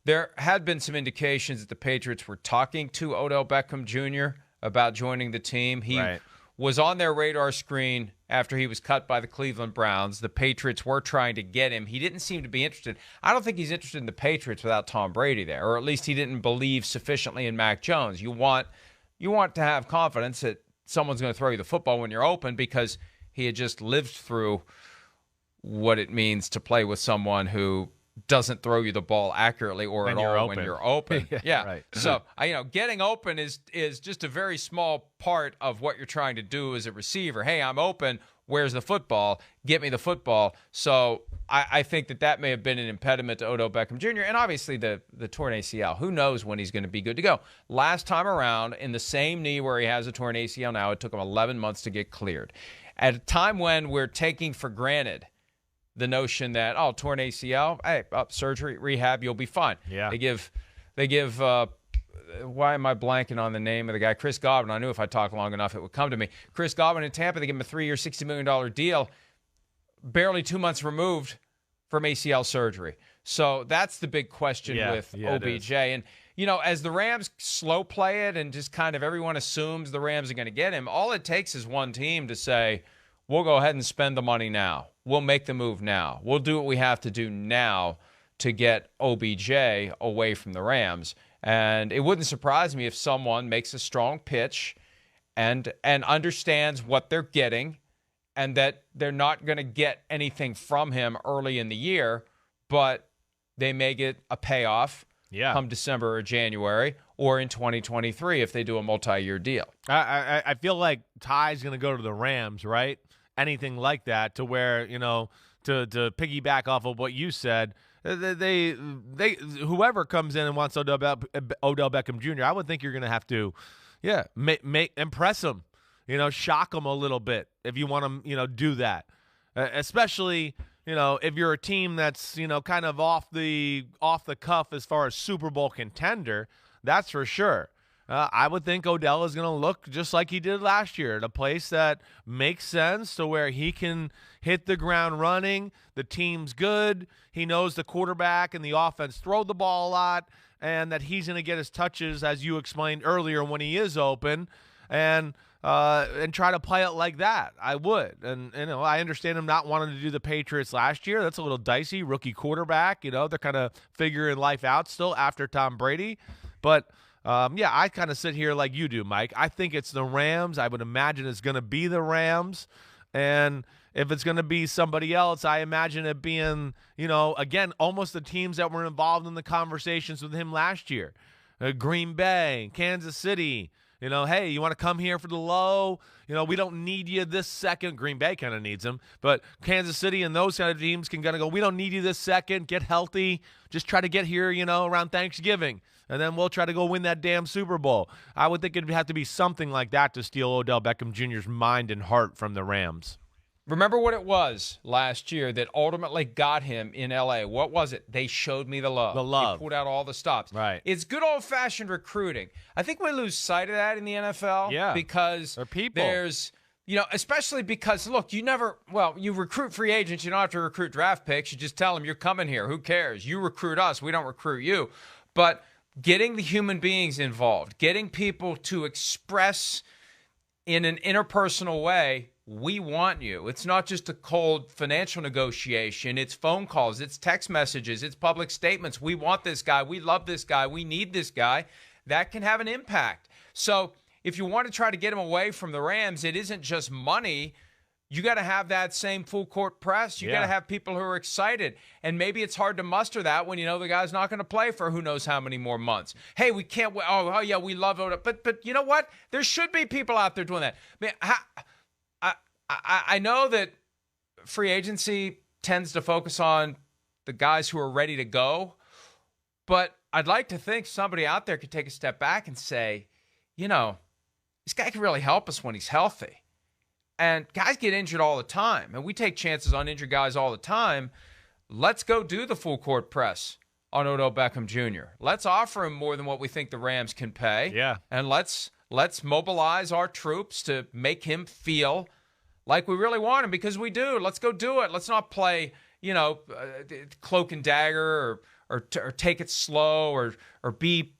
there had been some indications that the Patriots were talking to Odell Beckham Jr. about joining the team. He was on their radar screen after he was cut by the Cleveland Browns. The Patriots were trying to get him. He didn't seem to be interested. I don't think he's interested in the Patriots without Tom Brady there, or at least he didn't believe sufficiently in Mac Jones. You want to have confidence that someone's going to throw you the football when you're open, because he had just lived through what it means to play with someone who doesn't throw you the ball accurately or at all when you're open. Yeah. Right. So, getting open is just a very small part of what you're trying to do as a receiver. Hey, I'm open. Where's the football? Get me the football. So I think that may have been an impediment to Odell Beckham Jr. And obviously the torn ACL. Who knows when he's going to be good to go? Last time around, in the same knee where he has a torn ACL now, it took him 11 months to get cleared. At a time when we're taking for granted the notion that, torn ACL, hey, surgery, rehab, you'll be fine. Yeah. They give. Why am I blanking on the name of the guy? Chris Godwin. I knew if I talked long enough, it would come to me. Chris Godwin in Tampa, they give him a 3-year, $60 million deal, barely 2 months removed from ACL surgery. So that's the big question with OBJ. And, as the Rams slow play it and just kind of everyone assumes the Rams are going to get him, all it takes is one team to say, we'll go ahead and spend the money now. We'll make the move now. We'll do what we have to do now to get OBJ away from the Rams. And it wouldn't surprise me if someone makes a strong pitch and understands what they're getting and that they're not going to get anything from him early in the year, but they may get a payoff come December or January or in 2023 if they do a multi-year deal. I feel like Ty's going to go to the Rams, right? Anything like that, to where, to piggyback off of what you said, they whoever comes in and wants Odell Beckham Jr., I would think you're going to have to, impress him, shock him a little bit if you want to, do that, especially, if you're a team that's, kind of off the cuff as far as Super Bowl contender, that's for sure. I would think Odell is going to look just like he did last year, at a place that makes sense to where he can hit the ground running. The team's good. He knows the quarterback and the offense throw the ball a lot, and that he's going to get his touches, as you explained earlier, when he is open, and try to play it like that. I would. And I understand him not wanting to do the Patriots last year. That's a little dicey. Rookie quarterback, they're kind of figuring life out still after Tom Brady. But I kind of sit here like you do, Mike. I think it's the Rams. I would imagine it's going to be the Rams. And if it's going to be somebody else, I imagine it being, again, almost the teams that were involved in the conversations with him last year. Green Bay, Kansas City. Hey, you want to come here for the low? We don't need you this second. Green Bay kind of needs him. But Kansas City and those kind of teams can kind of go, we don't need you this second. Get healthy. Just try to get here, around Thanksgiving. And then we'll try to go win that damn Super Bowl. I would think it'd have to be something like that to steal Odell Beckham Jr.'s mind and heart from the Rams. Remember what it was last year that ultimately got him in L.A. What was it? They showed me the love. The love. He pulled out all the stops. Right. It's good old-fashioned recruiting. I think we lose sight of that in the NFL. Yeah. Because there's, especially because, look, you recruit free agents. You don't have to recruit draft picks. You just tell them you're coming here. Who cares? You recruit us. We don't recruit you. But getting the human beings involved, getting people to express in an interpersonal way, we want you. It's not just a cold financial negotiation. It's phone calls. It's text messages. It's public statements. We want this guy. We love this guy. We need this guy. That can have an impact. So if you want to try to get him away from the Rams, it isn't just money. You got to have that same full court press. You got to have people who are excited. And maybe it's hard to muster that when you know the guy's not going to play for who knows how many more months. Hey, we can't – oh, yeah, we love it. But you know what? There should be people out there doing that. I know that free agency tends to focus on the guys who are ready to go, but I'd like to think somebody out there could take a step back and say, this guy can really help us when he's healthy. And guys get injured all the time, and we take chances on injured guys all the time. Let's go do the full court press on Odell Beckham Jr. Let's offer him more than what we think the Rams can pay. Yeah. And let's mobilize our troops to make him feel like we really want him, because we do. Let's go do it. Let's not play, cloak and dagger or take it slow or be,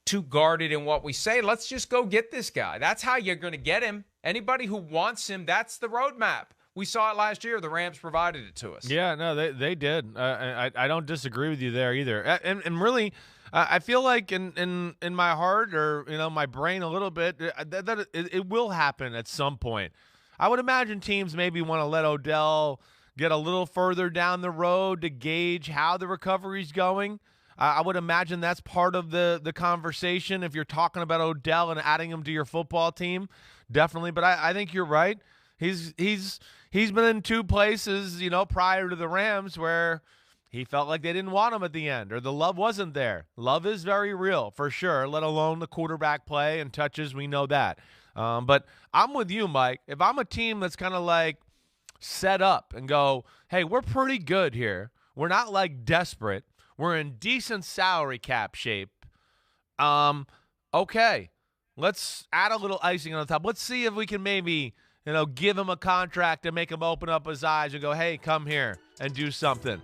too guarded in what we say. Let's just go get this guy. That's how you're going to get him. Anybody who wants him, that's the roadmap. We saw it last year. The Rams provided it to us. Yeah, no, they did. I don't disagree with you there either. And really, I feel like in my heart or my brain a little bit that it will happen at some point. I would imagine teams maybe want to let Odell get a little further down the road to gauge how the recovery's going. I would imagine that's part of the conversation if you're talking about Odell and adding him to your football team, definitely. But I think you're right. He's been in two places, prior to the Rams where he felt like they didn't want him at the end or the love wasn't there. Love is very real, for sure, let alone the quarterback play and touches. We know that. But I'm with you, Mike. If I'm a team that's kind of like set up and go, hey, we're pretty good here. We're not like desperate. We're in decent salary cap shape. Okay, let's add a little icing on the top. Let's see if we can maybe give him a contract and make him open up his eyes and go, hey, come here and do something.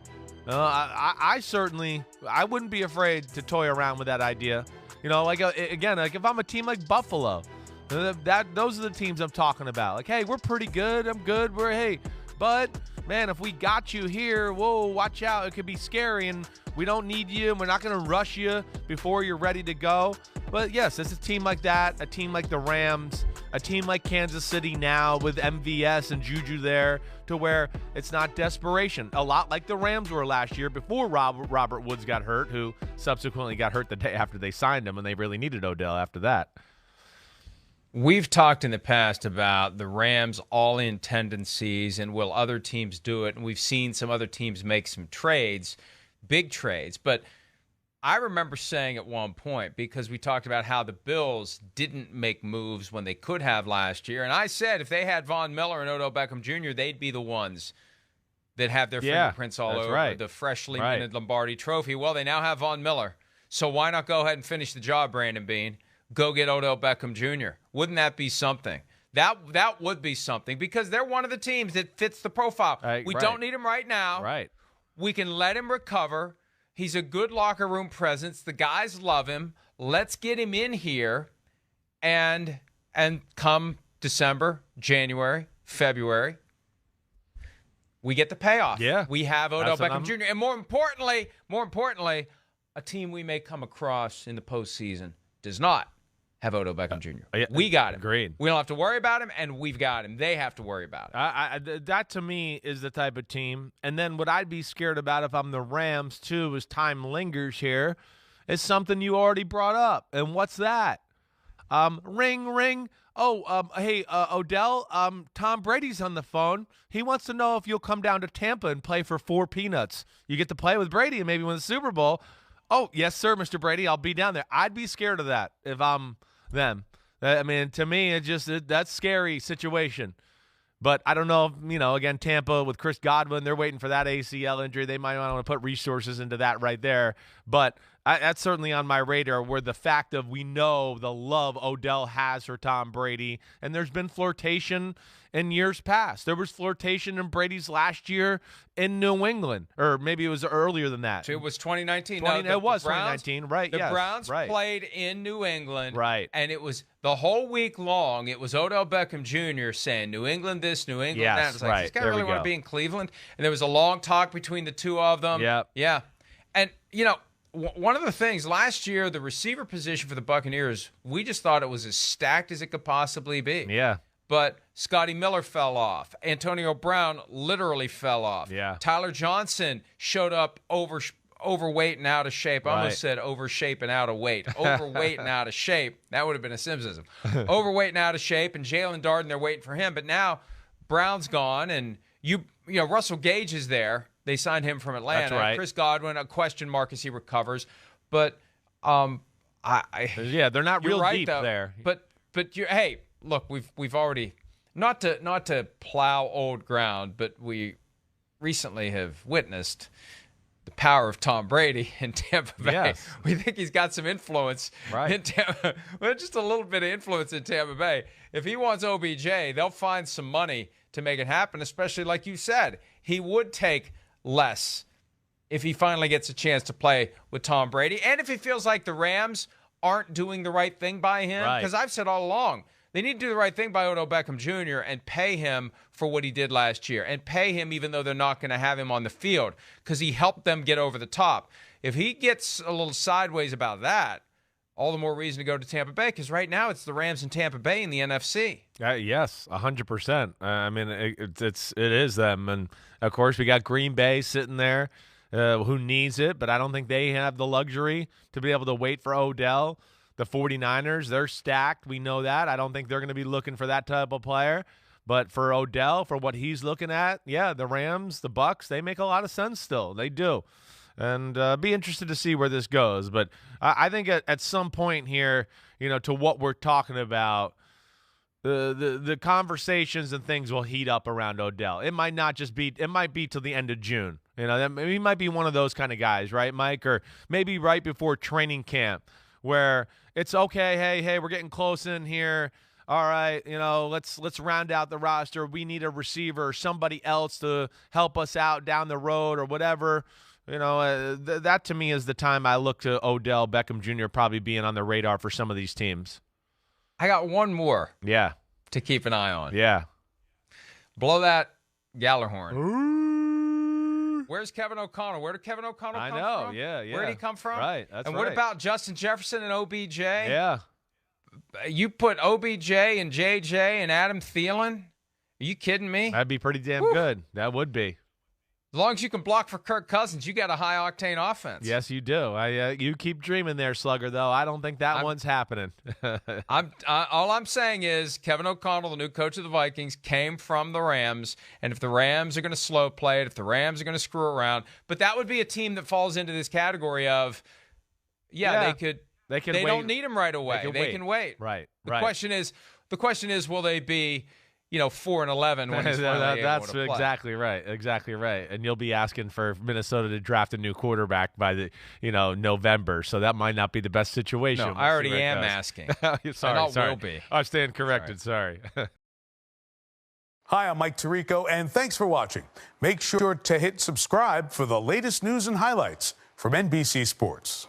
I certainly wouldn't be afraid to toy around with that idea. Like if I'm a team like Buffalo, those are the teams I'm talking about. Like, hey, we're pretty good. I'm good. But man, if we got you here, whoa, watch out. It could be scary, and we don't need you, and we're not going to rush you before you're ready to go. But yes, it's a team like that, a team like the Rams, a team like Kansas City now with MVS and Juju there, to where it's not desperation. A lot like the Rams were last year before Robert Woods got hurt, who subsequently got hurt the day after they signed him, and they really needed Odell after that. We've talked in the past about the Rams' all-in tendencies and will other teams do it, and we've seen some other teams make some trades, big trades. But I remember saying at one point, because we talked about how the Bills didn't make moves when they could have last year, and I said if they had Von Miller and Odell Beckham Jr., they'd be the ones that have their fingerprints all over the freshly minted Lombardi Trophy. Well, they now have Von Miller, so why not go ahead and finish the job, Brandon Beane? Go get Odell Beckham Jr. Wouldn't that be something? That would be something, because they're one of the teams that fits the profile. We don't need him right now. Right. We can let him recover. He's a good locker room presence. The guys love him. Let's get him in here, and come December, January, February, we get the payoff. Yeah. We have Odell Beckham Jr. And more importantly, a team we may come across in the postseason does not have Odell Beckham Jr. We got him. Agreed. We don't have to worry about him, and we've got him. They have to worry about it. That, to me, is the type of team. And then what I'd be scared about if I'm the Rams, too, as time lingers here, is something you already brought up. And what's that? Ring, ring. Hey, Odell, Tom Brady's on the phone. He wants to know if you'll come down to Tampa and play for 4 peanuts. You get to play with Brady and maybe win the Super Bowl. Oh, yes, sir, Mr. Brady. I'll be down there. I'd be scared of that if I'm them. I mean, to me, that's a scary situation. But I don't know if, again, Tampa with Chris Godwin, they're waiting for that ACL injury. They might want to put resources into that right there. But that's certainly on my radar, where the fact of we know the love Odell has for Tom Brady, and there's been flirtation in years past. There was flirtation in Brady's last year in New England, or maybe it was earlier than that. It was 2019. It was 2019, right? The Browns played in New England, right? And it was the whole week long. It was Odell Beckham Jr. saying New England this, New England that. It was like, this guy really want to be in Cleveland. And there was a long talk between the two of them. Yeah. And one of the things last year, the receiver position for the Buccaneers, we just thought it was as stacked as it could possibly be. Yeah. But Scotty Miller fell off. Antonio Brown literally fell off. Yeah. Tyler Johnson showed up overweight and out of shape. I almost said overshape and out of weight. Overweight and out of shape. That would have been a Simpsons. Overweight and out of shape. And Jalen Darden, they're waiting for him. But now Brown's gone, and Russell Gage is there. They signed him from Atlanta. That's right. Chris Godwin, a question mark as he recovers. But they're not real right, deep though. there. But hey, look, we've already not to plow old ground, but we recently have witnessed the power of Tom Brady in Tampa Bay. Yes. We think he's got some influence in Tampa, well, just a little bit of influence in Tampa Bay. If he wants OBJ, they'll find some money to make it happen, especially like you said. He would take less if he finally gets a chance to play with Tom Brady, and if he feels like the Rams aren't doing the right thing by him. Because I've said all along, they need to do the right thing by Odell Beckham Jr. and pay him for what he did last year, and pay him even though they're not going to have him on the field, because he helped them get over the top. If he gets a little sideways about that, all the more reason to go to Tampa Bay, because right now it's the Rams and Tampa Bay in the NFC. Yes, 100%. I mean, it is them. And, of course, we got Green Bay sitting there who needs it, but I don't think they have the luxury to be able to wait for Odell. The 49ers, they're stacked. We know that. I don't think they're going to be looking for that type of player. But for Odell, for what he's looking at, yeah, the Rams, the Bucs, they make a lot of sense still. They do. And be interested to see where this goes. But I think at some point here, to what we're talking about, the conversations and things will heat up around Odell. It might not just be – it might be till the end of June. He might be one of those kind of guys, right, Mike? Or maybe right before training camp where it's okay, hey, we're getting close in here. All right, let's round out the roster. We need a receiver or somebody else to help us out down the road or whatever. That to me is the time I look to Odell Beckham Jr. probably being on the radar for some of these teams. I got one more to keep an eye on. Yeah. Blow that Galler horn. Where's Kevin O'Connell? Where did Kevin O'Connell come from? I know, yeah. Where did he come from? Right, that's And what about Justin Jefferson and OBJ? Yeah. You put OBJ and JJ and Adam Thielen? Are you kidding me? That'd be pretty damn good. That would be. As long as you can block for Kirk Cousins, you got a high-octane offense. Yes, you do. You keep dreaming there, Slugger, though. I don't think that one's happening. All I'm saying is Kevin O'Connell, the new coach of the Vikings, came from the Rams, and if the Rams are going to slow play it, if the Rams are going to screw around, but that would be a team that falls into this category of, they could They wait. Don't need him right away. They can wait. Right. The question is, will they be 4-11 when he's finally able to play? Exactly right. Exactly right. And you'll be asking for Minnesota to draft a new quarterback by the November, so that might not be the best situation. No, I already am asking. Sorry. Will be. I stand corrected. Sorry. Hi, I'm Mike Tirico, and thanks for watching. Make sure to hit subscribe for the latest news and highlights from NBC Sports.